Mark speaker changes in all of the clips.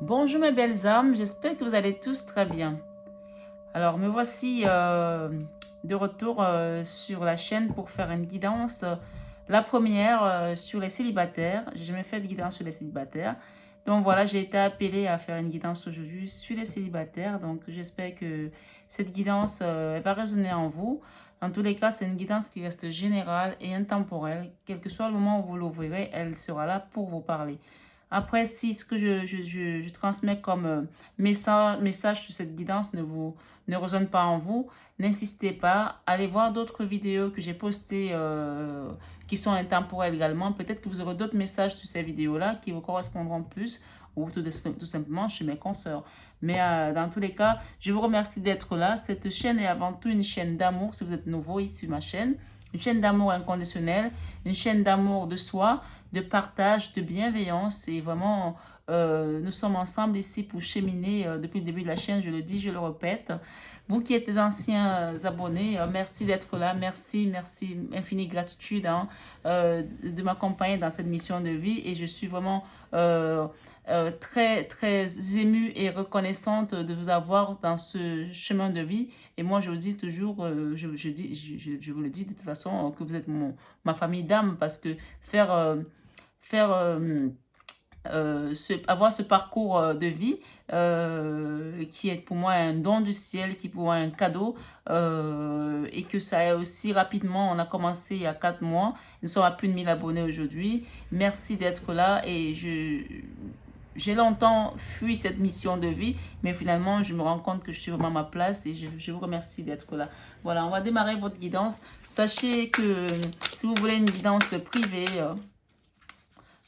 Speaker 1: Bonjour mes belles âmes, j'espère que vous allez tous très bien. Alors me voici de retour sur la chaîne pour faire une guidance. La première sur les célibataires. J'ai jamais fait de guidance sur les célibataires. Donc voilà, j'ai été appelée à faire une guidance aujourd'hui sur les célibataires. Donc j'espère que cette guidance va résonner en vous. Dans tous les cas, c'est une guidance qui reste générale et intemporelle. Quel que soit le moment où vous l'ouvrirez, elle sera là pour vous parler. Après, si ce que je transmets comme message sur cette guidance ne résonne pas en vous, n'insistez pas. Allez voir d'autres vidéos que j'ai postées qui sont intemporelles également. Peut-être que vous aurez d'autres messages sur ces vidéos-là qui vous correspondront plus ou tout simplement chez mes consoeurs. Mais dans tous les cas, je vous remercie d'être là. Cette chaîne est avant tout une chaîne d'amour si vous êtes nouveau ici sur ma chaîne. Une chaîne d'amour inconditionnel, une chaîne d'amour de soi, de partage, de bienveillance. Et vraiment, nous sommes ensemble ici pour cheminer depuis le début de la chaîne. Je le dis, je le répète. Vous qui êtes des anciens abonnés, merci d'être là. Merci, merci, infinie gratitude de m'accompagner dans cette mission de vie. Et je suis vraiment très, très émue et reconnaissante de vous avoir dans ce chemin de vie. Et moi, je vous dis toujours, je vous le dis de toute façon, que vous êtes ma famille d'âme parce que faire avoir ce parcours de vie qui est pour moi un don du ciel, qui pour moi est un cadeau et que ça est aussi rapidement, on a commencé il y a 4 mois, nous sommes à plus de 1000 abonnés aujourd'hui. Merci d'être là et j'ai longtemps fui cette mission de vie, mais finalement, je me rends compte que je suis vraiment à ma place et je vous remercie d'être là. Voilà, on va démarrer votre guidance. Sachez que si vous voulez une guidance privée,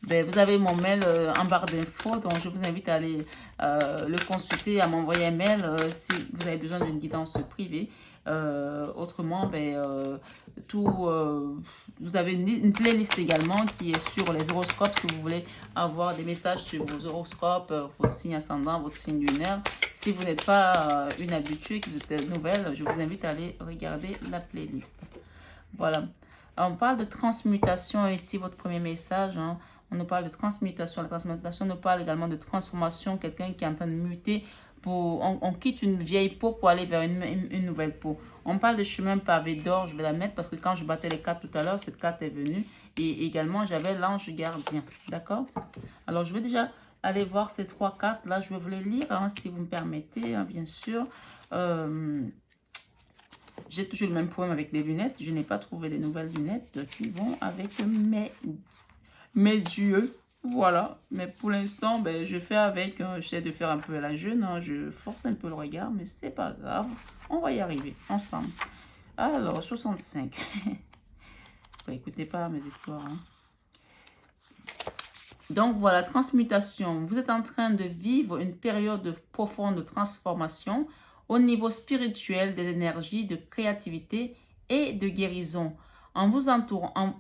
Speaker 1: ben, vous avez mon mail en barre d'infos, donc je vous invite à aller le consulter, à m'envoyer un mail si vous avez besoin d'une guidance privée. Autrement, ben, vous avez une playlist également qui est sur les horoscopes si vous voulez avoir des messages sur vos horoscopes, votre signe ascendant, votre signe lunaire. Si vous n'êtes pas une habituée, que vous êtes nouvelle, je vous invite à aller regarder la playlist. Voilà. On parle de transmutation ici, votre premier message. Hein. On nous parle de transmutation. La transmutation nous parle également de transformation. Quelqu'un qui est en train de muter. On quitte une vieille peau pour aller vers une nouvelle peau. On parle de chemin pavé d'or. Je vais la mettre parce que quand je battais les cartes tout à l'heure, cette carte est venue. Et également, j'avais l'ange gardien. D'accord? Alors, je vais déjà aller voir ces 3 cartes. Là, je vais vous les lire, hein, si vous me permettez, hein, bien sûr. J'ai toujours le même problème avec les lunettes. Je n'ai pas trouvé les nouvelles lunettes qui vont avec mes yeux. Voilà. Mais pour l'instant, ben, je fais avec. J'essaie de faire un peu à la jeune. Hein. Je force un peu le regard, mais c'est pas grave. On va y arriver ensemble. Alors, 65. Écoutez pas mes histoires. Hein. Donc voilà, transmutation. Vous êtes en train de vivre une période de profonde transformation au niveau spirituel des énergies de créativité et de guérison. En vous entourant,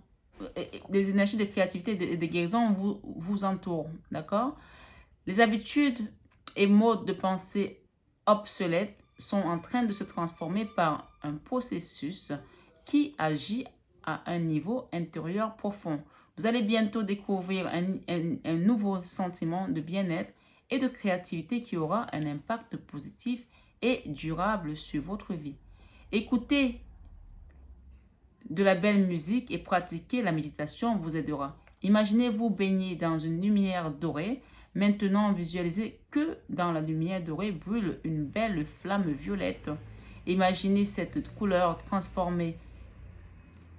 Speaker 1: les énergies de créativité et de guérison vous entourent, d'accord? Les habitudes et modes de pensée obsolètes sont en train de se transformer par un processus qui agit à un niveau intérieur profond. Vous allez bientôt découvrir un nouveau sentiment de bien-être et de créativité qui aura un impact positif et durable sur votre vie. Écoutez de la belle musique et pratiquer la méditation vous aidera. Imaginez-vous baigner dans une lumière dorée. Maintenant, visualisez que dans la lumière dorée brûle une belle flamme violette. Imaginez cette couleur transformer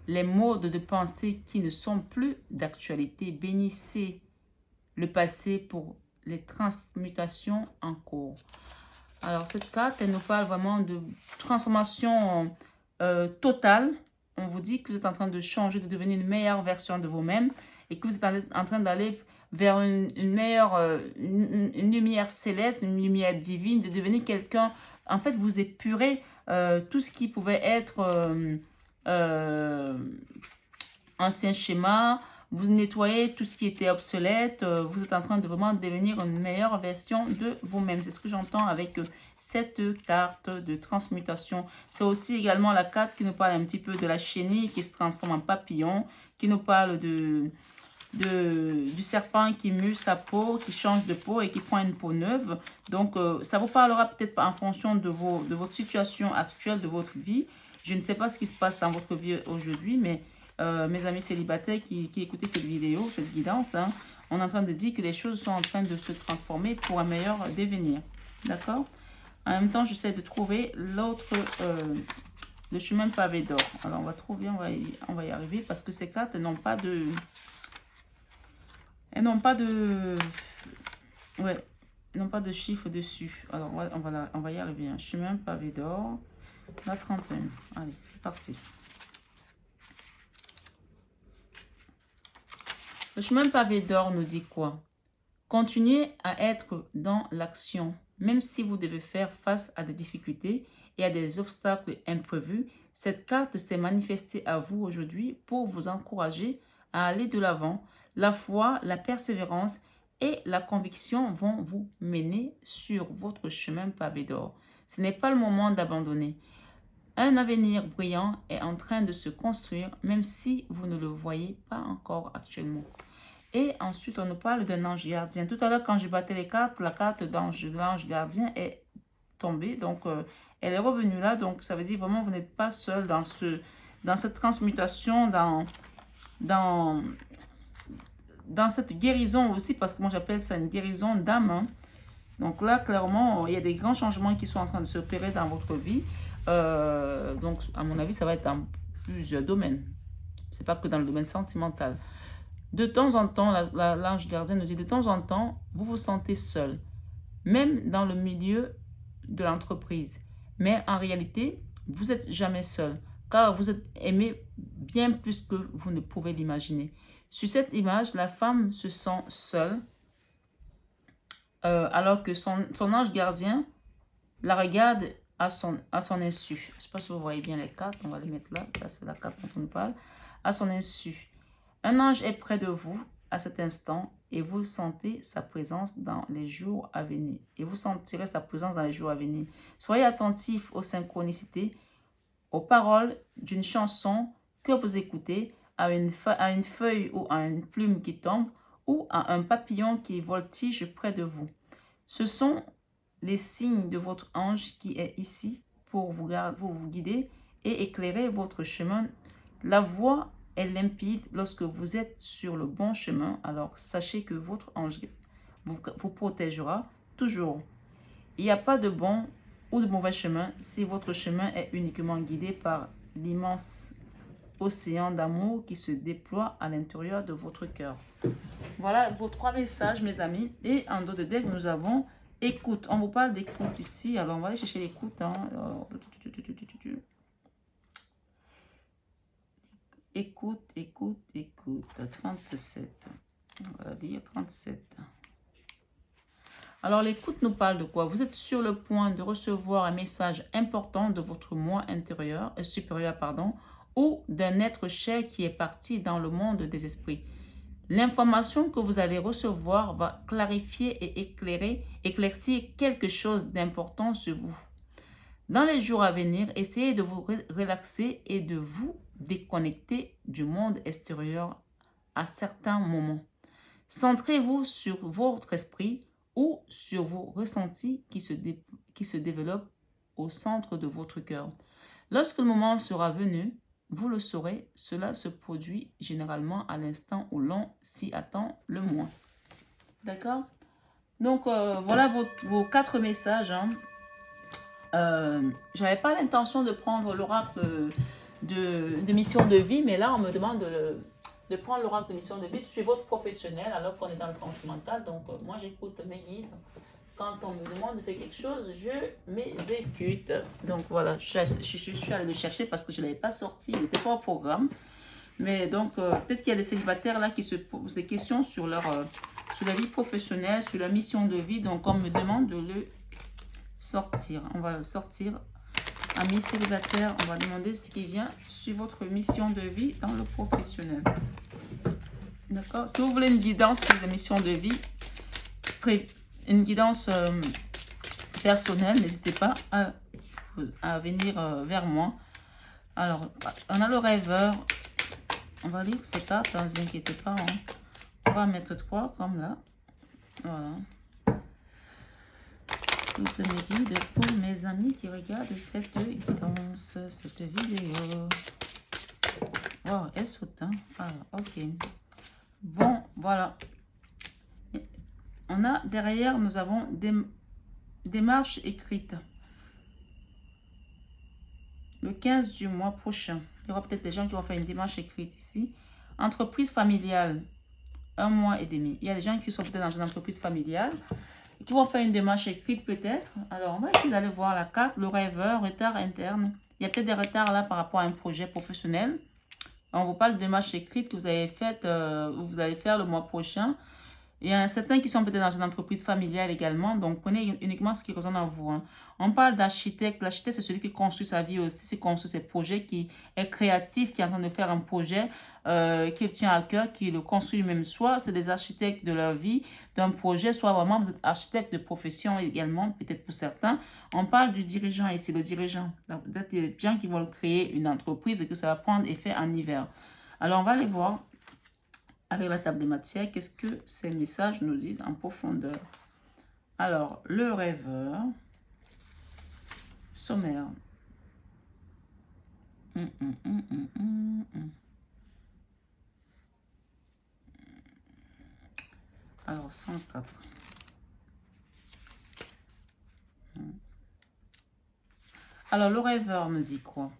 Speaker 1: les modes de pensée qui ne sont plus d'actualité. Bénissez le passé pour les transmutations en cours. Alors, cette carte, elle nous parle vraiment de transformation totale. On vous dit que vous êtes en train de changer, de devenir une meilleure version de vous-même et que vous êtes en train d'aller vers une meilleure, une lumière céleste, une lumière divine, de devenir quelqu'un. En fait, vous épurez tout ce qui pouvait être ancien schéma, vous nettoyez tout ce qui était obsolète, vous êtes en train de vraiment devenir une meilleure version de vous-même. C'est ce que j'entends avec cette carte de transmutation. C'est aussi également la carte qui nous parle un petit peu de la chenille qui se transforme en papillon, qui nous parle du serpent qui mue sa peau, qui change de peau et qui prend une peau neuve. Donc, ça vous parlera peut-être en fonction de votre situation actuelle, de votre vie. Je ne sais pas ce qui se passe dans votre vie aujourd'hui, mais mes amis célibataires qui écoutaient cette vidéo, cette guidance, hein, on est en train de dire que les choses sont en train de se transformer pour un meilleur devenir. D'accord? En même temps, j'essaie de trouver l'autre, le chemin pavé d'or. Alors, on va trouver, on va y arriver parce que ces cartes, elles n'ont pas de... Elles n'ont pas de... Ouais, elles n'ont pas de chiffre dessus. Alors, on va y arriver. Un chemin pavé d'or. La 31. Allez, c'est parti. Le chemin pavé d'or nous dit quoi? Continuez à être dans l'action, même si vous devez faire face à des difficultés et à des obstacles imprévus. Cette carte s'est manifestée à vous aujourd'hui pour vous encourager à aller de l'avant. La foi, la persévérance et la conviction vont vous mener sur votre chemin pavé d'or. Ce n'est pas le moment d'abandonner. Un avenir brillant est en train de se construire, même si vous ne le voyez pas encore actuellement. Et ensuite, on nous parle d'un ange gardien. Tout à l'heure, quand je battais les cartes, la carte de l'ange gardien est tombée. Donc, elle est revenue là. Donc, ça veut dire vraiment, vous n'êtes pas seul dans cette transmutation, dans cette guérison aussi. Parce que moi, j'appelle ça une guérison d'âme. Hein. Donc là, clairement, il y a des grands changements qui sont en train de s'opérer dans votre vie. Donc, à mon avis, ça va être dans plusieurs domaines. Ce n'est pas que dans le domaine sentimental. De temps en temps, l'ange gardien nous dit, de temps en temps, vous vous sentez seul, même dans le milieu de l'entreprise. Mais en réalité, vous n'êtes jamais seul, car vous êtes aimé bien plus que vous ne pouvez l'imaginer. Sur cette image, la femme se sent seule, alors que son ange gardien la regarde à son insu. Je ne sais pas si vous voyez bien les cartes, on va les mettre là. Là, c'est la carte dont on nous parle. À son insu. Un ange est près de vous à cet instant et vous sentez sa présence dans les jours à venir. Et vous sentirez sa présence dans les jours à venir. Soyez attentifs aux synchronicités, aux paroles d'une chanson que vous écoutez, à une feuille ou à une plume qui tombe ou à un papillon qui voltige près de vous. Ce sont les signes de votre ange qui est ici pour vous guider et éclairer votre chemin. La voie est limpide lorsque vous êtes sur le bon chemin. Alors sachez que votre ange vous protégera toujours. Il n'y a pas de bon ou de mauvais chemin si votre chemin est uniquement guidé par l'immense océan d'amour qui se déploie à l'intérieur de votre cœur. Voilà vos 3 messages, mes amis. Et en dos de deck, nous avons écoute. On vous parle d'écoute ici. Alors, on va aller chercher l'écoute. Hein. Écoute, écoute, écoute. 37. On va dire 37. Alors, l'écoute nous parle de quoi? Vous êtes sur le point de recevoir un message important de votre moi intérieur, supérieur, pardon, ou d'un être cher qui est parti dans le monde des esprits. L'information que vous allez recevoir va clarifier et éclaircir quelque chose d'important sur vous. Dans les jours à venir, essayez de vous relaxer et de vous déconnecter du monde extérieur à certains moments. Centrez-vous sur votre esprit ou sur vos ressentis qui se développent au centre de votre cœur. Lorsque le moment sera venu, vous le saurez, cela se produit généralement à l'instant où l'on s'y attend le moins. D'accord? Donc, voilà vos 4 messages. Hein. J'avais pas l'intention de prendre l'oracle de mission de vie, mais là, on me demande de prendre l'oracle de mission de vie sur votre professionnel alors qu'on est dans le sentimental. Donc, moi, j'écoute mes guides. Quand on me demande de faire quelque chose, je m'exécute. Donc voilà, je suis allée le chercher parce que je ne l'avais pas sorti, il n'était pas au programme. Mais donc, peut-être qu'il y a des célibataires là qui se posent des questions sur leur vie professionnelle, sur leur mission de vie. Donc, on me demande de le sortir. On va le sortir. Amis célibataires, on va demander ce qui vient sur votre mission de vie dans le professionnel. D'accord? Si vous voulez une guidance sur la mission de vie, une guidance personnelle, n'hésitez pas à venir vers moi. Alors, on a le rêveur. On va lire ces cartes, ne vous inquiétez pas. Hein. On va mettre 3 comme là. Voilà. S'il vous plaît, mes guides, pour mes amis qui regardent cette guidance, cette vidéo. Wow, elle saute, hein? Ah, ok. Bon, voilà. On a derrière, nous avons des démarches écrites. Le 15 du mois prochain, il y aura peut-être des gens qui vont faire une démarche écrite ici. Entreprise familiale, 1 mois et demi. Il y a des gens qui sont peut-être dans une entreprise familiale et qui vont faire une démarche écrite peut-être. Alors, on va essayer d'aller voir la carte. Le rêveur, retard interne. Il y a peut-être des retards là par rapport à un projet professionnel. On vous parle de démarche écrite que vous avez faite, vous allez faire le mois prochain. Il y en a certains qui sont peut-être dans une entreprise familiale également, donc prenez uniquement ce qui résonne en vous. Hein. On parle d'architecte. L'architecte, c'est celui qui construit sa vie aussi, qui construit ses projets, qui est créatif, qui est en train de faire un projet qu'il tient à cœur, qui le construit lui-même. Soit c'est des architectes de leur vie, d'un projet, soit vraiment vous êtes architecte de profession également, peut-être pour certains. On parle du dirigeant ici, le dirigeant. Peut-être des gens qui vont créer une entreprise et que ça va prendre effet en hiver. Alors, on va aller voir. Avec la table des matières, qu'est-ce que ces messages nous disent en profondeur? Alors, le rêveur, sommaire. Alors, 104. Alors, le rêveur me dit quoi?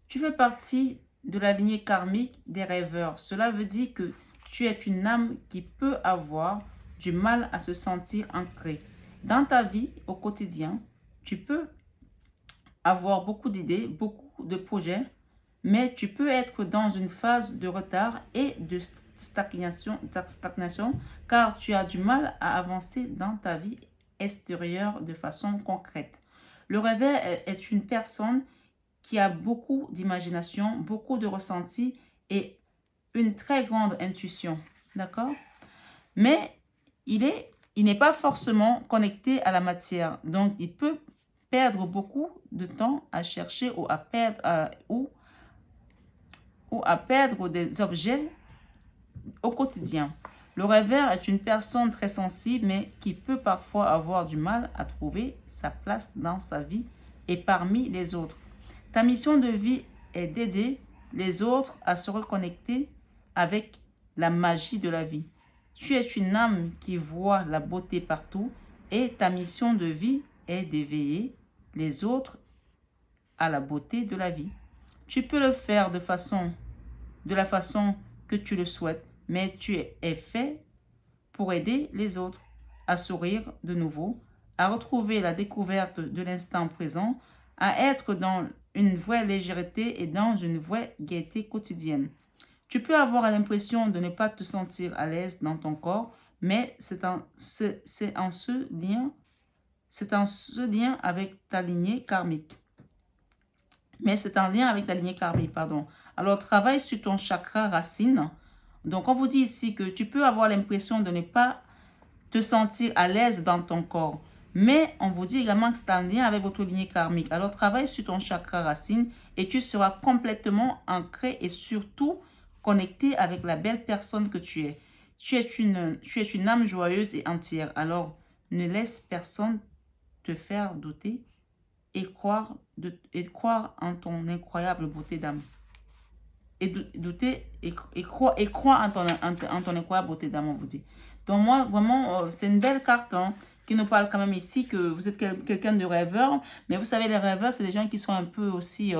Speaker 1: Tu fais partie de la lignée karmique des rêveurs. Cela veut dire que tu es une âme qui peut avoir du mal à se sentir ancrée. Dans ta vie, au quotidien, tu peux avoir beaucoup d'idées, beaucoup de projets, mais tu peux être dans une phase de retard et de stagnation car tu as du mal à avancer dans ta vie extérieure de façon concrète. Le rêveur est une personne qui a beaucoup d'imagination, beaucoup de ressenti et une très grande intuition. D'accord? Mais il n'est pas forcément connecté à la matière. Donc, il peut perdre beaucoup de temps à chercher ou à perdre des objets au quotidien. Le rêveur est une personne très sensible, mais qui peut parfois avoir du mal à trouver sa place dans sa vie et parmi les autres. Ta mission de vie est d'aider les autres à se reconnecter avec la magie de la vie. Tu es une âme qui voit la beauté partout et ta mission de vie est d'éveiller les autres à la beauté de la vie. Tu peux le faire de la façon que tu le souhaites, mais tu es fait pour aider les autres à sourire de nouveau, à retrouver la découverte de l'instant présent, à être dans une vraie légèreté et dans une vraie gaieté quotidienne. Tu peux avoir l'impression de ne pas te sentir à l'aise dans ton corps, mais c'est en ce lien avec ta lignée karmique. Alors, travaille sur ton chakra racine. Donc, on vous dit ici que tu peux avoir l'impression de ne pas te sentir à l'aise dans ton corps. Mais on vous dit également que c'est en lien avec votre lignée karmique. Alors, travaille sur ton chakra racine et tu seras complètement ancré et surtout connecté avec la belle personne que tu es. Tu es une âme joyeuse et entière. Alors, ne laisse personne te faire douter et croire en ton incroyable beauté d'âme. Et douter et croire en ton incroyable beauté d'âme, on vous dit. Donc moi, vraiment, c'est une belle carte hein, qui nous parle quand même ici que vous êtes quelqu'un de rêveur. Mais vous savez, les rêveurs, c'est des gens qui sont un peu aussi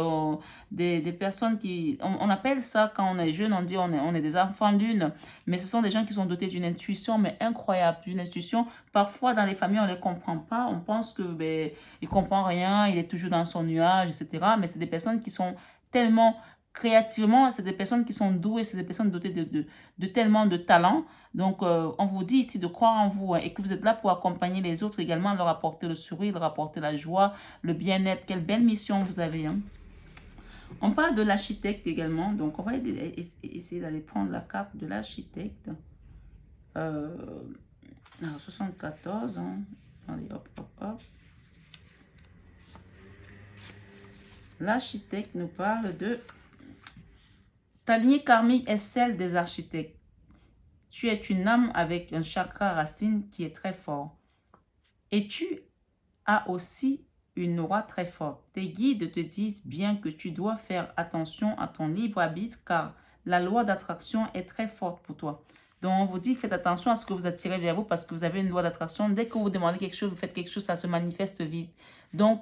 Speaker 1: des personnes qui... On appelle ça, quand on est jeune, on dit on est des enfants lune. Mais ce sont des gens qui sont dotés d'une intuition, mais incroyable. D'une intuition, parfois dans les familles, on ne les comprend pas. On pense que il ne comprend rien, il est toujours dans son nuage, etc. Mais c'est des personnes qui sont tellement... Créativement, c'est des personnes qui sont douées, c'est des personnes dotées de tellement de talent. Donc, on vous dit ici de croire en vous hein, et que vous êtes là pour accompagner les autres également, leur apporter le sourire, leur apporter la joie, le bien-être. Quelle belle mission vous avez. Hein. On parle de l'architecte également. Donc, on va essayer d'aller prendre la carte de l'architecte. 74. Hein. Allez, hop, hop, hop. L'architecte nous parle de... Ta lignée karmique est celle des architectes. Tu es une âme avec un chakra racine qui est très fort. Et tu as aussi une aura très forte. Tes guides te disent bien que tu dois faire attention à ton libre arbitre car la loi d'attraction est très forte pour toi. Donc, on vous dit, faites attention à ce que vous attirez vers vous parce que vous avez une loi d'attraction. Dès que vous demandez quelque chose, vous faites quelque chose, ça se manifeste vite. Donc,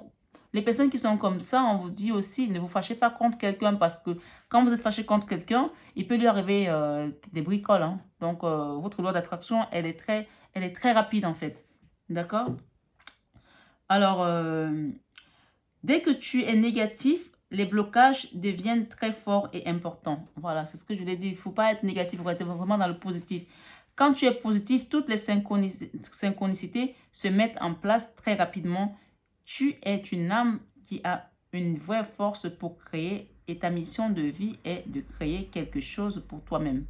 Speaker 1: les personnes qui sont comme ça, on vous dit aussi, ne vous fâchez pas contre quelqu'un parce que quand vous êtes fâché contre quelqu'un, il peut lui arriver des bricoles. Hein. Donc, votre loi d'attraction, elle est très rapide en fait. D'accord? Alors, dès que tu es négatif, les blocages deviennent très forts et importants. Voilà, c'est ce que je l'ai dit. Il ne faut pas être négatif, il faut être vraiment dans le positif. Quand tu es positif, toutes les synchronicités se mettent en place très rapidement. Tu es une âme qui a une vraie force pour créer et ta mission de vie est de créer quelque chose pour toi-même.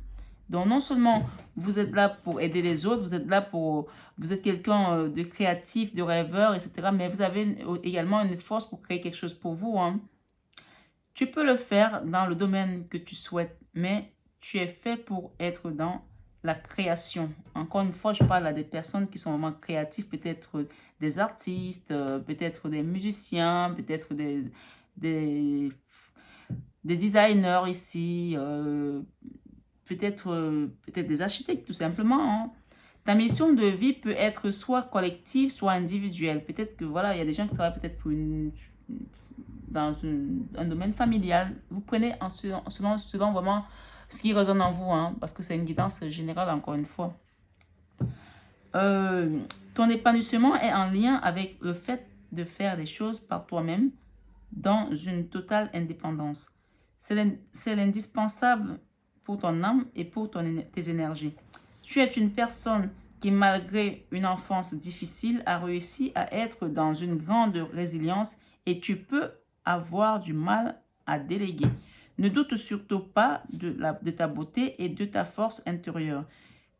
Speaker 1: Donc, non seulement vous êtes là pour aider les autres, vous êtes quelqu'un de créatif, de rêveur, etc. Mais vous avez également une force pour créer quelque chose pour vous. Hein. Tu peux le faire dans le domaine que tu souhaites, mais tu es fait pour être dans la création. Encore une fois, je parle à des personnes qui sont vraiment créatives, peut-être des artistes, peut-être des musiciens, peut-être des designers ici, peut-être des architectes tout simplement. Hein. Ta mission de vie peut être soit collective, soit individuelle. Peut-être que voilà, il y a des gens qui travaillent peut-être dans un domaine familial. Vous prenez selon vraiment ce qui résonne en vous, hein, parce que c'est une guidance générale encore une fois. Ton épanouissement est en lien avec le fait de faire des choses par toi-même dans une totale indépendance. C'est l'indispensable pour ton âme et pour tes énergies. Tu es une personne qui, malgré une enfance difficile, a réussi à être dans une grande résilience et tu peux avoir du mal à déléguer. Ne doute surtout pas de ta beauté et de ta force intérieure.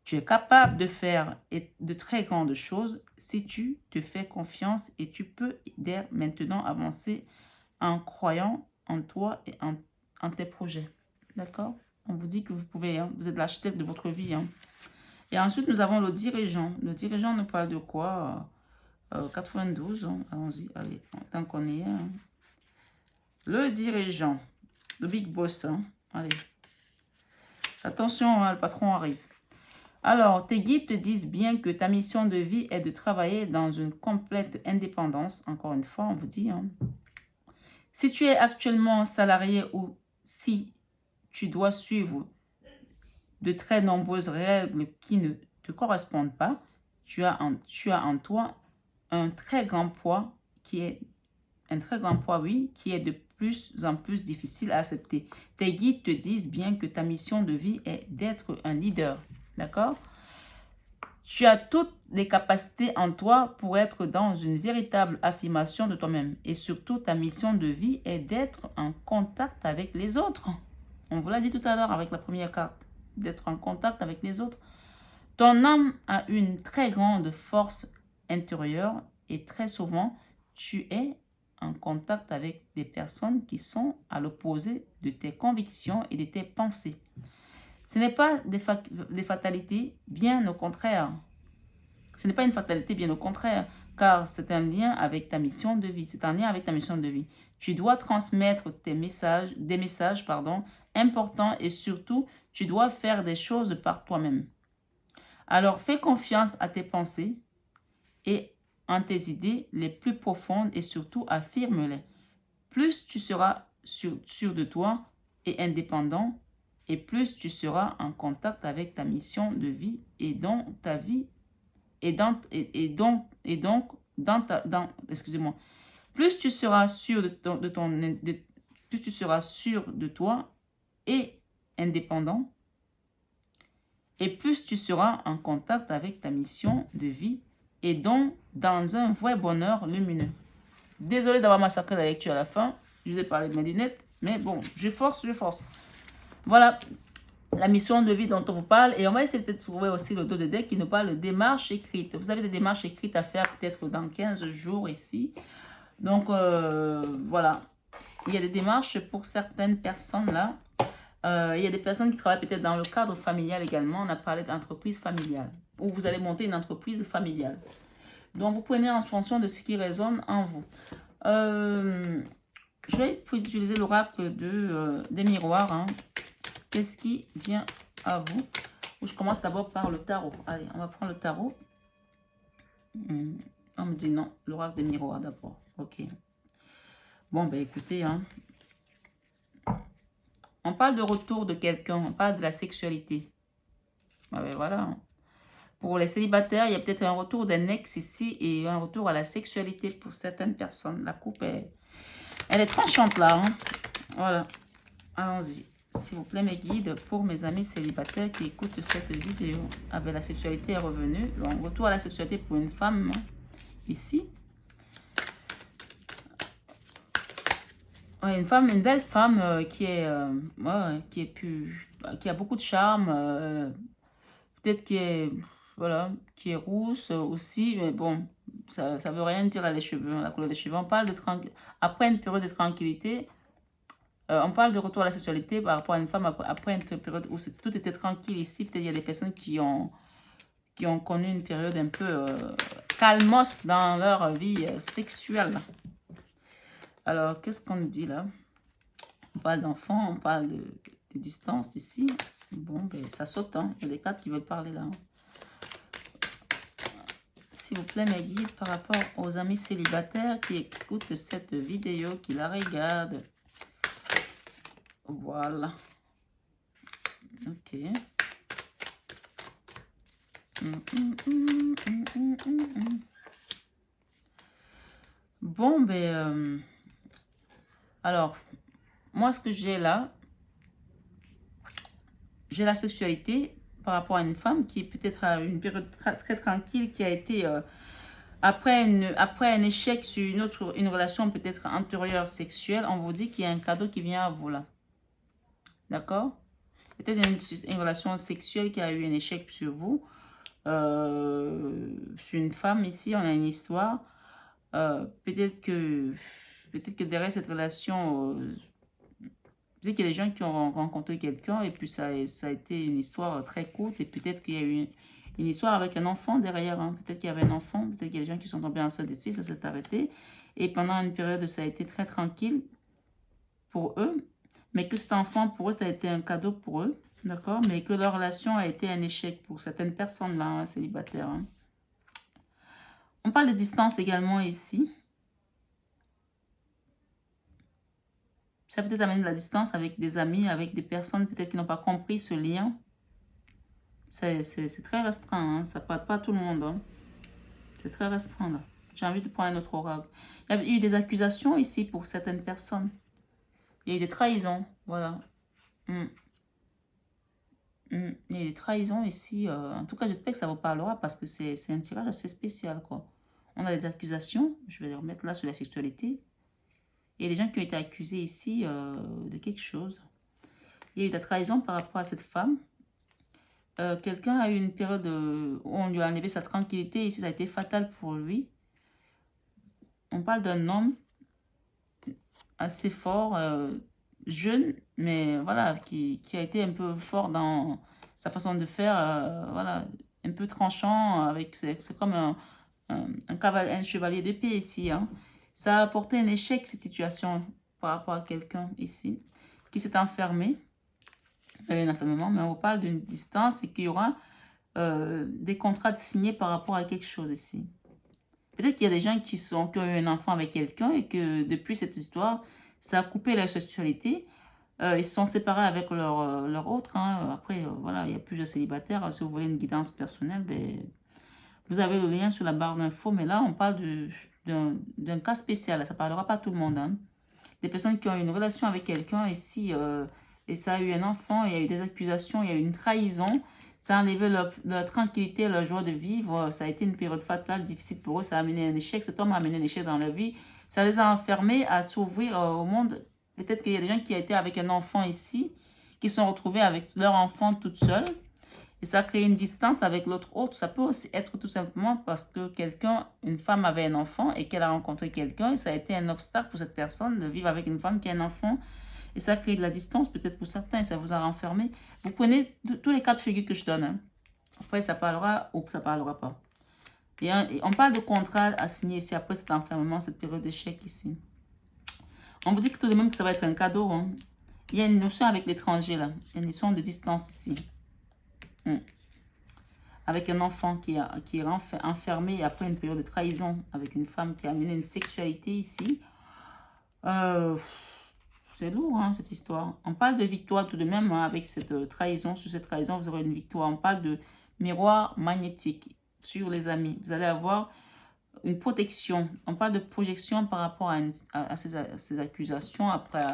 Speaker 1: Tu es capable de faire de très grandes choses si tu te fais confiance et tu peux dès maintenant avancer en croyant en toi et en tes projets. D'accord? On vous dit que vous pouvez, hein, vous êtes l'architecte de votre vie. Hein. Et ensuite, nous avons le dirigeant. Le dirigeant nous parle de quoi? 92, hein. Allons-y, allez, tant qu'on y est. Hein. Le dirigeant, le big boss. Hein. Allez. Attention, hein, le patron arrive. Alors, tes guides te disent bien que ta mission de vie est de travailler dans une complète indépendance. Encore une fois, on vous dit. Hein. Si tu es actuellement salarié ou si tu dois suivre de très nombreuses règles qui ne te correspondent pas, tu as en toi un très grand poids qui est de plus en plus difficile à accepter. Tes guides te disent bien que ta mission de vie est d'être un leader. D'accord? Tu as toutes les capacités en toi pour être dans une véritable affirmation de toi-même. Et surtout, ta mission de vie est d'être en contact avec les autres. On vous l'a dit tout à l'heure avec la première carte. D'être en contact avec les autres. Ton âme a une très grande force intérieure et très souvent, tu es en contact avec des personnes qui sont à l'opposé de tes convictions et de tes pensées. Ce n'est pas des fatalités, bien au contraire. Ce n'est pas une fatalité, bien au contraire, car c'est un lien avec ta mission de vie. C'est un lien avec ta mission de vie. Tu dois transmettre des messages importants et surtout, tu dois faire des choses par toi-même. Alors, fais confiance à tes pensées et en tes idées les plus profondes et surtout affirme-les. Plus tu seras sûr de toi et indépendant, et plus tu seras en contact avec ta mission de vie et dans ta vie excusez-moi, plus tu seras sûr plus tu seras sûr de toi et indépendant, et plus tu seras en contact avec ta mission de vie et donc dans un vrai bonheur lumineux. Désolé d'avoir massacré la lecture à la fin. Je vais parler de mes lunettes, mais bon, je force. Voilà la mission de vie dont on vous parle. Et on va essayer peut-être de trouver aussi le dos de deck qui nous parle de démarches écrites. Vous avez des démarches écrites à faire peut-être dans 15 jours ici. Donc, voilà. Il y a des démarches pour certaines personnes là. Il y a des personnes qui travaillent peut-être dans le cadre familial également. On a parlé d'entreprise familiale. Ou vous allez monter une entreprise familiale. Donc, vous prenez en fonction de ce qui résonne en vous. Je vais utiliser l'oracle des miroirs. Hein. Qu'est-ce qui vient à vous? Je commence d'abord par le tarot. Allez, on va prendre le tarot. On me dit non, l'oracle des miroirs d'abord. Ok. Bon, ben écoutez, hein. On parle de retour de quelqu'un, on parle de la sexualité. Ah ben voilà. Pour les célibataires, il y a peut-être un retour d'un ex ici et un retour à la sexualité pour certaines personnes. La coupe, elle est tranchante là. Hein. Voilà. Allons-y. S'il vous plaît, mes guides, pour mes amis célibataires qui écoutent cette vidéo. Ah ben la sexualité est revenue. Donc, retour à la sexualité pour une femme, hein, ici. Ouais, une belle femme qui a beaucoup de charme. Peut-être voilà, qui est rousse aussi, mais bon, ça ne veut rien dire à les cheveux, la couleur des cheveux. On parle de après une période de tranquillité, on parle de retour à la sexualité par rapport à une femme après une période où tout était tranquille ici. Peut-être il y a des personnes qui ont connu une période un peu calmos dans leur vie sexuelle. Alors, qu'est-ce qu'on nous dit là? On parle d'enfants, on parle de distance ici. Bon, ben ça saute, hein. Il y a des cartes qui veulent parler là. Hein. S'il vous plaît, mes guides, par rapport aux amis célibataires qui écoutent cette vidéo, qui la regardent. Voilà. Ok. Bon, ben... alors, moi, ce que j'ai là, j'ai la sexualité par rapport à une femme qui est peut-être à une période très tranquille, qui a été... après un échec sur une relation peut-être antérieure sexuelle, on vous dit qu'il y a un cadeau qui vient à vous là. D'accord? Peut-être une relation sexuelle qui a eu un échec sur vous. Sur une femme ici, on a une histoire. Peut-être que derrière cette relation, peut-être qu'il y a des gens qui ont rencontré quelqu'un et puis ça a été une histoire très courte et peut-être qu'il y a eu une histoire avec un enfant derrière. Hein. Peut-être qu'il y avait un enfant, peut-être qu'il y a des gens qui sont tombés enceintes ici, ça s'est arrêté. Et pendant une période, ça a été très tranquille pour eux. Mais que cet enfant, pour eux, ça a été un cadeau pour eux. D'accord? Mais que leur relation a été un échec pour certaines personnes là, hein, célibataires. Hein. On parle de distance également ici. Ça peut-être amener de la distance avec des amis, avec des personnes peut-être qui n'ont pas compris ce lien. C'est très restreint, hein. Ça ne parle pas à tout le monde. Hein. C'est très restreint là. J'ai envie de prendre un autre oracle. Il y a eu des accusations ici pour certaines personnes. Il y a eu des trahisons, voilà. Il y a eu des trahisons ici. En tout cas, j'espère que ça vous parlera parce que c'est un tirage assez spécial, quoi. On a des accusations. Je vais les remettre là sur la sexualité. Il y a des gens qui ont été accusés ici de quelque chose. Il y a eu de la trahison par rapport à cette femme. Quelqu'un a eu une période où on lui a enlevé sa tranquillité. Ici, ça a été fatal pour lui. On parle d'un homme assez fort, jeune, mais voilà, qui a été un peu fort dans sa façon de faire, voilà, un peu tranchant, c'est comme un chevalier d'épée ici. Hein. Ça a apporté un échec, cette situation, par rapport à quelqu'un ici, qui s'est enfermé. Il y a eu un enfermement, mais on parle d'une distance et qu'il y aura des contrats signés par rapport à quelque chose ici. Peut-être qu'il y a des gens qui ont eu un enfant avec quelqu'un et que depuis cette histoire, ça a coupé la sexualité. Ils se sont séparés avec leur autre. Hein. Après, voilà, il y a plusieurs célibataires. Si vous voulez une guidance personnelle, ben, vous avez le lien sur la barre d'infos. Mais là, on parle d'un cas spécial. Ça ne parlera pas à tout le monde. Hein. Des personnes qui ont eu une relation avec quelqu'un ici, et ça a eu un enfant, il y a eu des accusations, il y a eu une trahison. Ça a enlevé leur tranquillité, leur joie de vivre. Ça a été une période fatale, difficile pour eux. Ça a amené un échec. Cet homme a amené un échec dans leur vie. Ça les a enfermés à s'ouvrir au monde. Peut-être qu'il y a des gens qui étaient avec un enfant ici, qui se sont retrouvés avec leur enfant toute seule. Et ça a créé une distance avec l'autre autre. Ça peut aussi être tout simplement parce que une femme avait un enfant et qu'elle a rencontré quelqu'un. Et ça a été un obstacle pour cette personne de vivre avec une femme qui a un enfant. Et ça crée de la distance peut-être pour certains et ça vous a renfermé. Vous prenez tous les cas de figure que je donne. Hein. Après, ça parlera ou ça parlera pas. Et on parle de contrat à signer ici après cet enfermement, cette période d'échec ici. On vous dit que tout de même que ça va être un cadeau. Hein. Il y a une notion avec l'étranger là. Il y a une notion de distance ici. Avec un enfant qui est enfermé après une période de trahison avec une femme qui a amené une sexualité ici. C'est lourd hein, cette histoire. On parle de victoire tout de même hein, avec cette trahison. Sur cette trahison, vous aurez une victoire. On parle de miroir magnétique sur les amis. Vous allez avoir une protection. On parle de projection par rapport à ces accusations. Après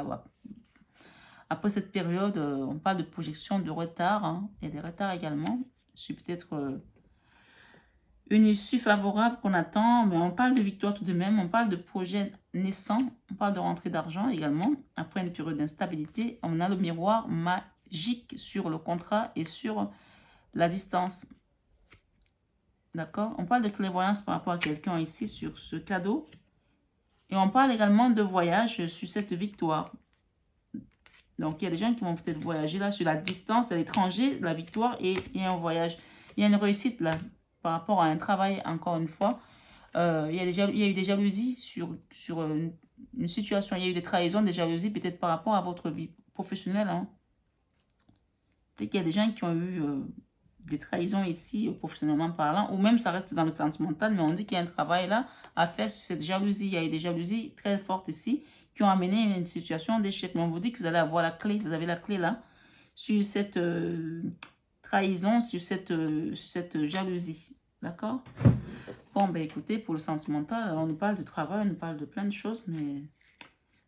Speaker 1: cette période, on parle de projection de retard. Hein. Il y a des retards également. C'est peut-être une issue favorable qu'on attend, mais on parle de victoire tout de même. On parle de projet naissant. On parle de rentrée d'argent également. Après une période d'instabilité, on a le miroir magique sur le contrat et sur la distance. D'accord? On parle de clairvoyance par rapport à quelqu'un ici sur ce cadeau. Et on parle également de voyage sur cette victoire. Donc, il y a des gens qui vont peut-être voyager là sur la distance à l'étranger, la victoire, et il y a un voyage. Il y a une réussite là par rapport à un travail, encore une fois. Il y a eu des jalousies sur une situation. Il y a eu des trahisons, des jalousies peut-être par rapport à votre vie professionnelle. Hein. Peut-être qu'il y a des gens qui ont eu des trahisons ici, professionnellement parlant, ou même ça reste dans le sentimental, mais on dit qu'il y a un travail là à faire sur cette jalousie. Il y a eu des jalousies très fortes ici qui ont amené une situation d'échec. Mais on vous dit que vous allez avoir la clé, vous avez la clé là, sur cette trahison, sur cette jalousie. D'accord? Bon, ben écoutez, pour le sentimental, on nous parle de travail, on nous parle de plein de choses, mais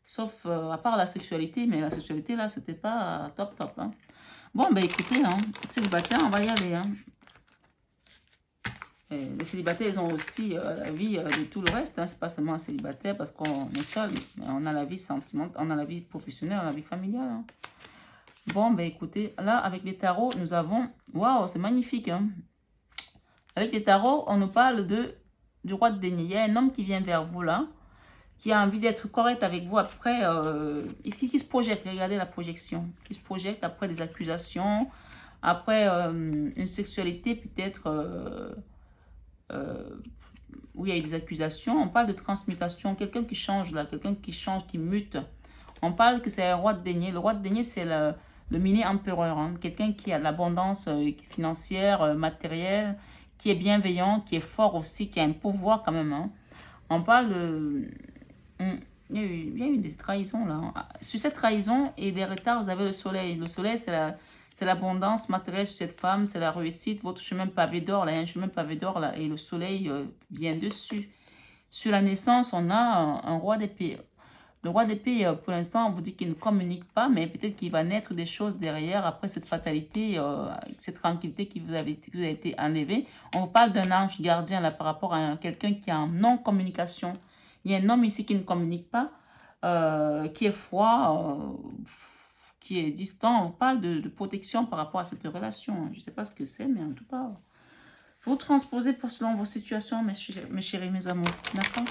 Speaker 1: sauf à part la sexualité, mais la sexualité là, c'était pas top top. Hein. Bon, ben écoutez, hein, célibataire, on va y aller. Hein. Les célibataires, ils ont aussi la vie de tout le reste. Hein. C'est pas seulement un célibataire parce qu'on est seul. Mais on a la vie sentimentale, on a la vie professionnelle, on a la vie familiale. Hein. Bon, ben écoutez, là, avec les tarots, nous avons... Waouh, c'est magnifique. Hein. Avec les tarots, on nous parle du roi de denier. Il y a un homme qui vient vers vous là, qui a envie d'être correct avec vous après, qui se projette, regardez la projection, qui se projette après des accusations, après une sexualité peut-être où il y a eu des accusations. On parle de transmutation, quelqu'un qui change là, quelqu'un qui change, qui mute. On parle que c'est un roi de denier. Le roi de denier, c'est le mini-empereur, hein. Quelqu'un qui a de l'abondance financière, matérielle, qui est bienveillant, qui est fort aussi, qui a un pouvoir quand même. Hein. On parle de... Il y a eu des trahisons là. Sur cette trahison et des retards, vous avez le soleil. Le soleil, c'est l'abondance matérielle sur cette femme, c'est la réussite. Votre chemin pavé d'or, là, il y a un chemin pavé d'or là, et le soleil vient dessus. Sur la naissance, on a un roi d'épée. Le roi d'épée, pour l'instant, on vous dit qu'il ne communique pas, mais peut-être qu'il va naître des choses derrière, après cette fatalité, cette tranquillité qui vous a été enlevée. On vous parle d'un ange gardien là, par rapport à quelqu'un qui est en non-communication. Il y a un homme ici qui ne communique pas, qui est froid, qui est distant. On parle de protection par rapport à cette relation. Je ne sais pas ce que c'est, mais en tout cas, vous transposez selon vos situations, mes chéris, mes amours. D'accord?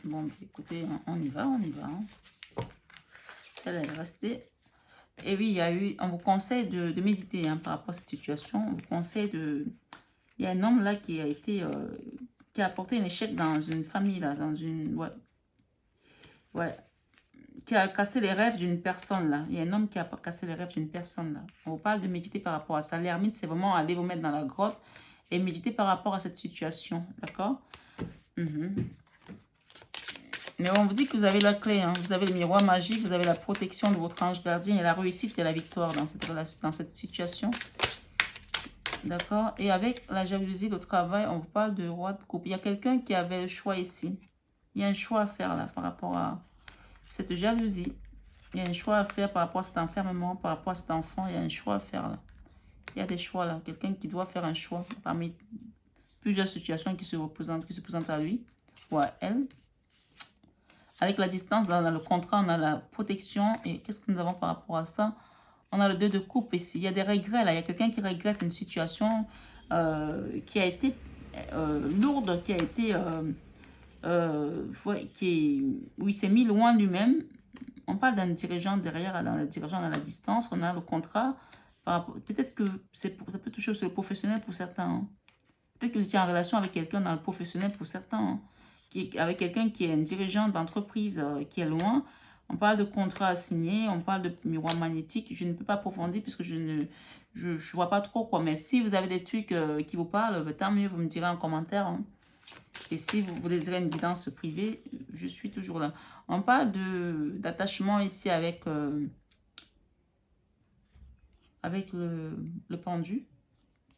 Speaker 1: Bon, écoutez, on y va, on y va. Hein. Celle-là est restée. Et oui, il y a eu, on vous conseille de méditer hein, par rapport à cette situation. On vous conseille de... Il y a un homme là qui a été... qui a apporté un échec dans une famille, là, dans une... Ouais. Ouais. Qui a cassé les rêves d'une personne, là. Il y a un homme qui a cassé les rêves d'une personne, là. On vous parle de méditer par rapport à ça. L'ermite, c'est vraiment aller vous mettre dans la grotte et méditer par rapport à cette situation, d'accord? Mais on vous dit que vous avez la clé, hein. Vous avez le miroir magique, vous avez la protection de votre ange gardien et la réussite et la victoire dans cette situation. D'accord? Et avec la jalousie, le travail, on vous parle de roi de coupe. Il y a quelqu'un qui avait le choix ici. Il y a un choix à faire là par rapport à cette jalousie. Il y a un choix à faire par rapport à cet enfermement, par rapport à cet enfant. Il y a un choix à faire là. Il y a des choix là. Quelqu'un qui doit faire un choix parmi plusieurs situations qui se présentent à lui ou à elle. Avec la distance, là, dans le contrat, on a la protection. Et qu'est-ce que nous avons par rapport à ça? On a le 2 de coupe ici. Il y a des regrets, là. Il y a quelqu'un qui regrette une situation qui a été lourde, qui a été ouais, où il s'est mis loin lui-même. On parle d'un dirigeant derrière, dans le dirigeant dans la distance. On a le contrat. Peut-être que ça peut toucher aussi le professionnel pour certains. Hein. Peut-être que vous étiez en relation avec quelqu'un dans le professionnel pour certains. Hein, avec quelqu'un qui est un dirigeant d'entreprise qui est loin. On parle de contrat à signer. On parle de miroir magnétique. Je ne peux pas approfondir puisque je vois pas trop quoi. Mais si vous avez des trucs qui vous parlent, tant mieux, vous me direz en commentaire. Hein. Et si vous désirez une guidance privée, je suis toujours là. On parle d'attachement ici avec le pendu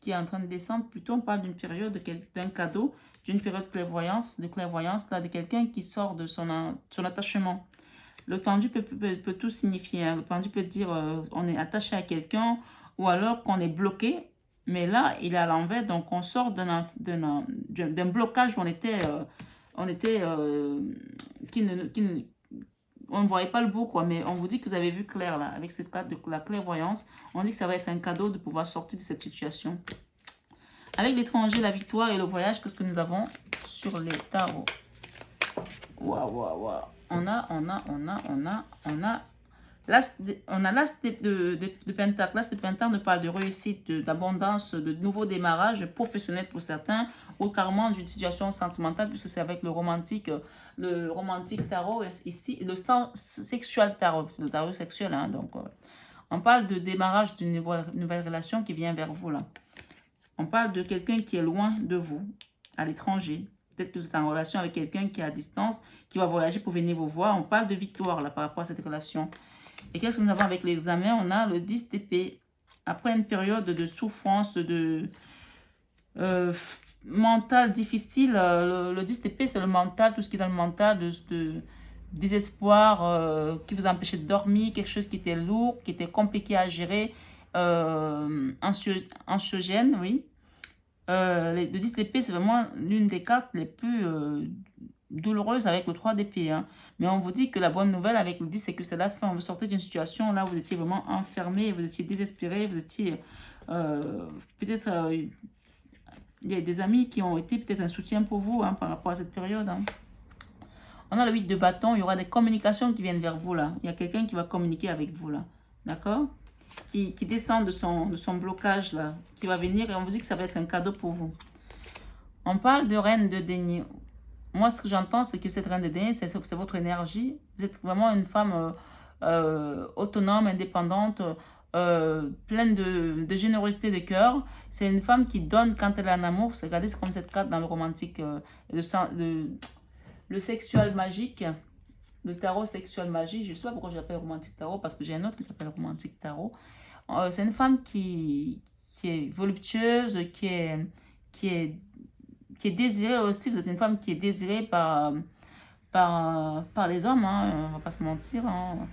Speaker 1: qui est en train de descendre. Plutôt, on parle d'une période, d'un cadeau, d'une période de clairvoyance, là, de quelqu'un qui sort de son attachement. Le pendu peut tout signifier. Hein. Le pendu peut dire on est attaché à quelqu'un ou alors qu'on est bloqué. Mais là, il est à l'envers, donc on sort d'un blocage où on était on ne voyait pas le bout, quoi. Mais on vous dit que vous avez vu clair, là, avec cette carte de la clairvoyance. On dit que ça va être un cadeau de pouvoir sortir de cette situation. Avec l'étranger, la victoire et le voyage, qu'est-ce que nous avons sur les tarots? Waouh, waouh, waouh. On a l'as de pentacle. L'as de pentacle nous parle de réussite, d'abondance, de nouveaux démarrages professionnels pour certains, ou carrément d'une situation sentimentale, puisque c'est avec le romantique tarot, ici, le sexual tarot, c'est le tarot sexuel, hein, donc on parle de démarrage d'une nouvelle relation qui vient vers vous, là. On parle de quelqu'un qui est loin de vous, à l'étranger. Peut-être que vous êtes en relation avec quelqu'un qui est à distance, qui va voyager pour venir vous voir. On parle de victoire, là, par rapport à cette relation. Et qu'est-ce que nous avons avec l'examen? On a le 10 d'épée. Après une période de souffrance, de mental difficile, le 10 d'épée, c'est le mental, tout ce qui est dans le mental, de désespoir, qui vous empêchait de dormir, quelque chose qui était lourd, qui était compliqué à gérer, anxiogène, oui. Le 10 d'épée, c'est vraiment l'une des cartes les plus douloureuse avec le 3 d'épée. Hein. Mais on vous dit que la bonne nouvelle avec le 10, c'est que c'est la fin. Vous sortez d'une situation là où vous étiez vraiment enfermé, vous étiez désespéré, vous étiez peut-être... il y a des amis qui ont été peut-être un soutien pour vous hein, par rapport à cette période. Hein. On a le 8 de bâton, il y aura des communications qui viennent vers vous là. Il y a quelqu'un qui va communiquer avec vous là. D'accord qui descend de son blocage là, qui va venir et on vous dit que ça va être un cadeau pour vous. On parle de reine de denier. Moi, ce que j'entends, c'est que cette reine de denier, c'est votre énergie. Vous êtes vraiment une femme autonome, indépendante, pleine de générosité de cœur. C'est une femme qui donne quand elle est en amour. Regardez, c'est comme cette carte dans le romantique, le sexuel magique. Le tarot sexuel magique, je ne sais pas pourquoi j'appelle romantique tarot, parce que j'ai un autre qui s'appelle romantique tarot. C'est une femme qui est voluptueuse, qui est désirée aussi. Vous êtes une femme qui est désirée par les hommes, hein, on ne va pas se mentir. Hein.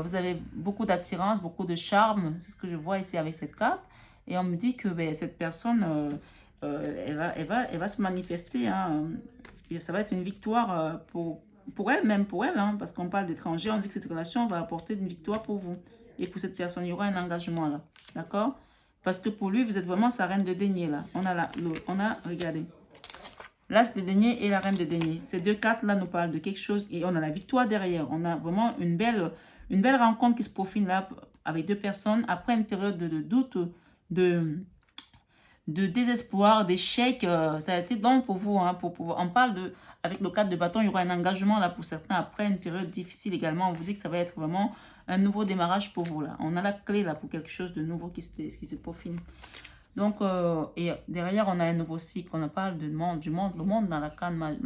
Speaker 1: Vous avez beaucoup d'attirance, beaucoup de charme, c'est ce que je vois ici avec cette carte. Et on me dit que ben, cette personne, elle va se manifester. Hein. Et ça va être une victoire pour elle, même pour elle, hein, parce qu'on parle d'étranger, on dit que cette relation va apporter une victoire pour vous. Et pour cette personne, il y aura un engagement là, d'accord? Parce que pour lui, vous êtes vraiment sa reine de denier là. Regardez, l'as de denier et la reine de denier. Ces deux cartes là nous parlent de quelque chose et on a la victoire derrière. On a vraiment une belle rencontre qui se profile là avec deux personnes après une période de doute, de désespoir, d'échec. Ça a été donc pour vous. Hein, on parle de, avec le cadre de bâton, il y aura un engagement là pour certains après une période difficile également. On vous dit que ça va être vraiment un nouveau démarrage pour vous là. On a la clé là pour quelque chose de nouveau qui se profile. Donc, et derrière, on a un nouveau cycle. On parle du monde le monde dans la canne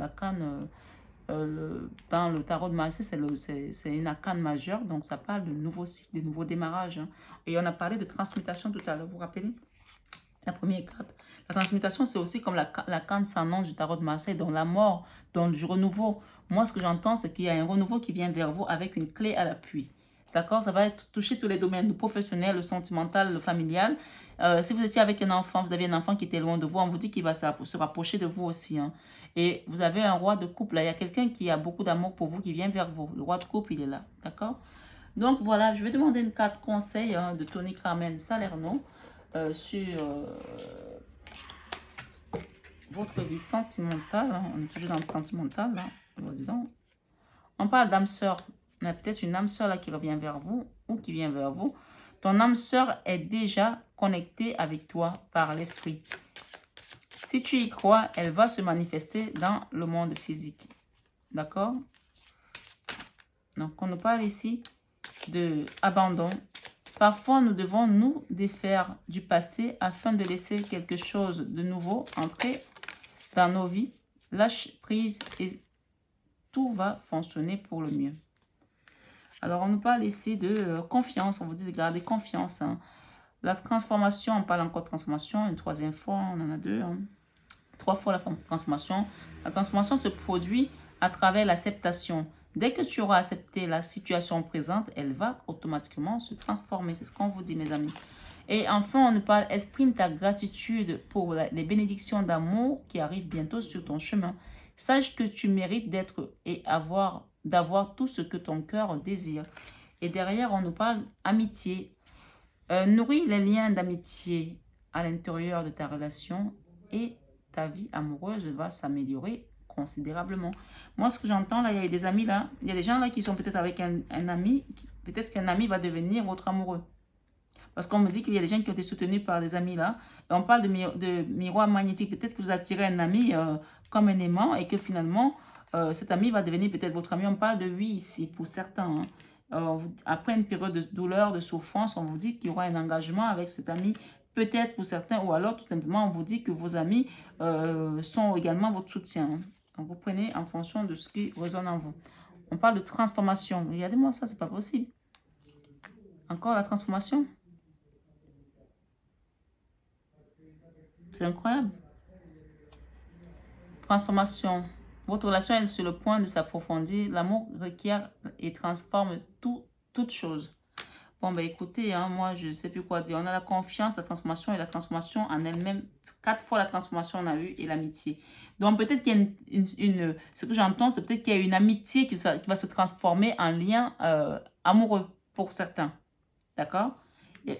Speaker 1: dans le tarot de Marseille, c'est une arcane majeure. Donc, ça parle de nouveaux cycles, de nouveaux démarrages. Hein. Et on a parlé de transmutation tout à l'heure, vous vous rappelez? La première carte. La transmutation, c'est aussi comme la canne sans nom du tarot de Marseille, dans la mort, dans du renouveau. Moi, ce que j'entends, c'est qu'il y a un renouveau qui vient vers vous avec une clé à l'appui. D'accord? Ça va toucher tous les domaines, le professionnel, le sentimental, le familial. Si vous étiez avec un enfant, vous avez un enfant qui était loin de vous, on vous dit qu'il va se rapprocher de vous aussi. Hein. Et vous avez un roi de couple. Là. Il y a quelqu'un qui a beaucoup d'amour pour vous, qui vient vers vous. Le roi de couple, il est là. D'accord? Donc, voilà, je vais demander une carte conseil hein, de Tony Carmen Salerno sur votre vie sentimentale. Hein. On est toujours dans le sentimental, là. Dis donc. On parle d'âme sœur. On a peut-être une âme sœur là qui revient vers vous ou qui vient vers vous. Ton âme sœur est déjà connectée avec toi par l'esprit. Si tu y crois, elle va se manifester dans le monde physique. D'accord? Donc, on nous parle ici de abandon. Parfois, nous devons nous défaire du passé afin de laisser quelque chose de nouveau entrer dans nos vies. Lâche prise et tout va fonctionner pour le mieux. Alors, on nous parle ici de confiance. On vous dit de garder confiance. Hein. La transformation, on parle encore de transformation. Une troisième fois, on en a deux. Hein. 3 fois la transformation. La transformation se produit à travers l'acceptation. Dès que tu auras accepté la situation présente, elle va automatiquement se transformer. C'est ce qu'on vous dit, mes amis. Et enfin, on nous parle, exprime ta gratitude pour les bénédictions d'amour qui arrivent bientôt sur ton chemin. Sache que tu mérites d'être et d'avoir tout ce que ton cœur désire. Et derrière, on nous parle amitié. Nourris les liens d'amitié à l'intérieur de ta relation et ta vie amoureuse va s'améliorer considérablement. Moi, ce que j'entends là, il y a des amis là, il y a des gens là qui sont peut-être avec un ami, peut-être qu'un ami va devenir votre amoureux. Parce qu'on me dit qu'il y a des gens qui ont été soutenus par des amis là. Et on parle de miroir magnétique. Peut-être que vous attirez un ami comme un aimant et que finalement, cet ami va devenir peut-être votre ami. On parle de oui ici pour certains. Hein. Après une période de douleur, de souffrance, on vous dit qu'il y aura un engagement avec cet ami. Peut-être pour certains, ou alors tout simplement, on vous dit que vos amis sont également votre soutien. Hein. Donc, vous prenez en fonction de ce qui résonne en vous. On parle de transformation. Regardez-moi ça, c'est pas possible. Encore la transformation. C'est incroyable. Transformation. Votre relation est sur le point de s'approfondir. L'amour requiert et transforme toute chose. Bon, ben écoutez, hein, moi, je ne sais plus quoi dire. On a la confiance, la transformation et la transformation en elle-même. 4 fois la transformation, on a vu, et l'amitié. Donc, peut-être qu'il y a ce que j'entends, c'est peut-être qu'il y a une amitié qui va se transformer en lien amoureux pour certains. D'accord?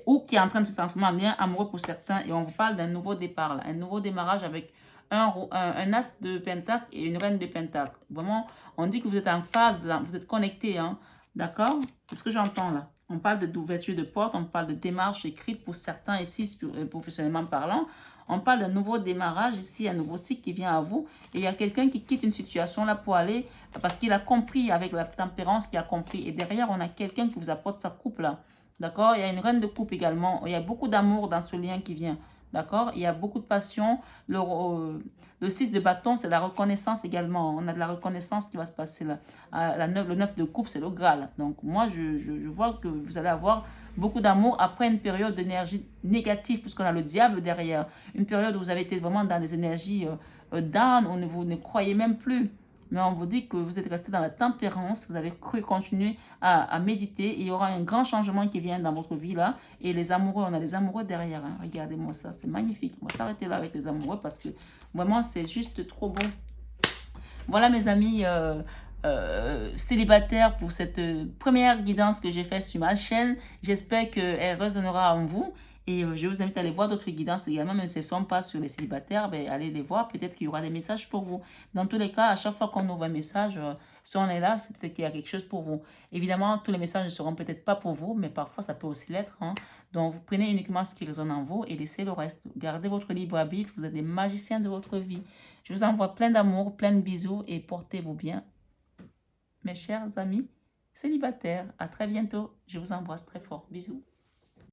Speaker 1: Ou qui est en train de se transformer en lien amoureux pour certains. Et on vous parle d'un nouveau départ, là, un nouveau démarrage avec un as de pentacle et une reine de pentacle. Vraiment, on dit que vous êtes en phase, là, vous êtes connectés. Hein, d'accord? C'est ce que j'entends là. On parle d'ouverture de porte, on parle de démarche écrite pour certains ici, professionnellement parlant. On parle d'un nouveau démarrage ici, un nouveau cycle qui vient à vous. Et il y a quelqu'un qui quitte une situation là pour aller, parce qu'il a compris avec la tempérance qu'il a compris. Et derrière, on a quelqu'un qui vous apporte sa coupe là. D'accord? Il y a une reine de coupe également. Il y a beaucoup d'amour dans ce lien qui vient. D'accord? Il y a beaucoup de passion. Le 6 de bâton, c'est la reconnaissance également. On a de la reconnaissance qui va se passer là. Le 9 de coupe, c'est le Graal. Donc, moi, je vois que vous allez avoir beaucoup d'amour après une période d'énergie négative, puisqu'on a le diable derrière. Une période où vous avez été vraiment dans des énergies down, où vous ne croyez même plus. Mais on vous dit que vous êtes resté dans la tempérance, vous avez cru continuer à méditer. Il y aura un grand changement qui vient dans votre vie là. Et les amoureux, on a les amoureux derrière. Hein. Regardez-moi ça, c'est magnifique. On va s'arrêter là avec les amoureux parce que vraiment c'est juste trop beau. Voilà mes amis célibataires pour cette première guidance que j'ai faite sur ma chaîne. J'espère qu'elle résonnera en vous. Et je vous invite à aller voir d'autres guidances également, même si elles ne sont pas sur les célibataires, ben, allez les voir. Peut-être qu'il y aura des messages pour vous. Dans tous les cas, à chaque fois qu'on ouvre un message, si on est là, c'est peut-être qu'il y a quelque chose pour vous. Évidemment, tous les messages ne seront peut-être pas pour vous, mais parfois ça peut aussi l'être. Hein. Donc, vous prenez uniquement ce qui résonne en vous et laissez le reste. Gardez votre libre arbitre. Vous êtes des magiciens de votre vie. Je vous envoie plein d'amour, plein de bisous et portez-vous bien. Mes chers amis célibataires, à très bientôt. Je vous embrasse très fort. Bisous.